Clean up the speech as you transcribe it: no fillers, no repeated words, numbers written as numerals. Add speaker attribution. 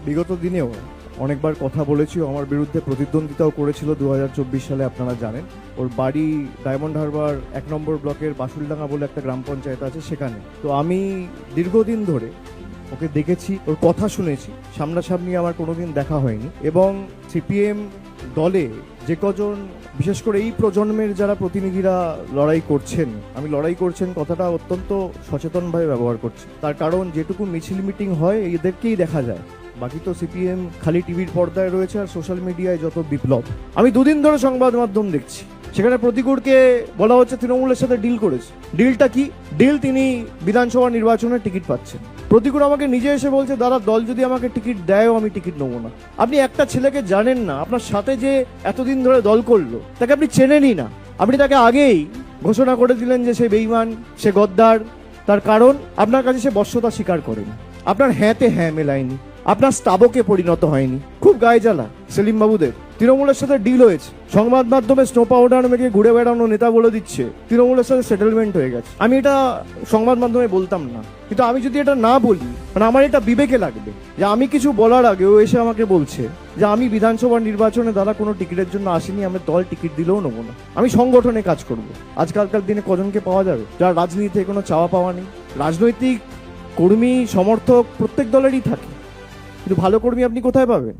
Speaker 1: বিগত দিনেও অনেকবার কথা বলেছি, আমার বিরুদ্ধে প্রতিদ্বন্দ্বিতাও করেছিল 2024 সালে, আপনারা জানেন। ওর বাড়ি ডায়মন্ড হারবার 1 নম্বর ব্লকের বাসুলডাঙ্গা বলে একটা গ্রাম পঞ্চায়েত আছে, সেখানে। তো আমি দীর্ঘদিন ধরে ওকে দেখেছি, ওর কথা শুনেছি, সামনাসামনি আমার কোনোদিন দেখা হয়নি। এবং সিপিএম দলে যে কজন, বিশেষ করে এই প্রজন্মের যারা প্রতিনিধিরা লড়াই করছেন, আমি লড়াই করছেন কথাটা অত্যন্ত সচেতনভাবে ব্যবহার করছি। তার কারণ যেটুকু মিছিল মিটিং হয় এদেরকেই দেখা যায়, বাকি তো সিপিএম খালি টিভির পর্দায় রয়েছে আর সোশ্যাল মিডিয়ায় যত বিপ্লব। আমি দুদিন ধরে সংবাদ মাধ্যম দেখছি, সেখানে প্রতিকূলকে বলা হচ্ছে তৃণমূলের সাথে ডিল করেছে। ডিলটা কি? ডিল তিনি বিধানসভা নির্বাচনের টিকিট পাচ্ছেন। প্রতিকূল আমাকে নিজে এসে বলছে, দাদা দল যদি আমাকে টিকিট দেয়ও আমি টিকিট নেবো না। আপনি একটা ছেলেকে জানেন না, আপনার সাথে যে এতদিন ধরে দল করলো তাকে আপনি চেনেনই না। আপনি তাকে আগেই ঘোষণা করে দিলেন যে সে বেঈমান, সে গদ্দার। তার কারণ আপনার কাছে সে বশ্যতা স্বীকার করেনি, আপনার হ্যাঁতে হ্যাঁ মেলায়নি, আপনার স্তাবকে পরিণত হয়নি। খুব গায়ে জ্বালা সেলিম বাবুদের। তৃণমূলের সাথে ডিল হয়েছে, সংবাদ মাধ্যমে স্নো পাউডার মেখে ঘুরে বেড়ানো নেতা বলে দিচ্ছে তৃণমূলের সাথে সেটেলমেন্ট হয়ে গেছে। আমি এটা সংবাদ মাধ্যমে বলতাম না, কিন্তু আমি যদি এটা না বলি, মানে আমার এটা বিবেকে লাগবে যে আমি কিছু বলার আগে ও এসে আমাকে বলছে যে আমি বিধানসভা নির্বাচনে দ্বারা কোনো টিকিটের জন্য আসিনি, আমি দল টিকিট দিলেও নেবো না, আমি সংগঠনে কাজ করব। আজকালকার দিনে কজনকে পাওয়া যাবে যার রাজনীতিতে কোনো চাওয়া পাওয়া নেই? রাজনৈতিক কর্মী সমর্থক প্রত্যেক দলেরই থাকে, কিন্তু ভালো কর্মী আপনি কোথায় পাবেন?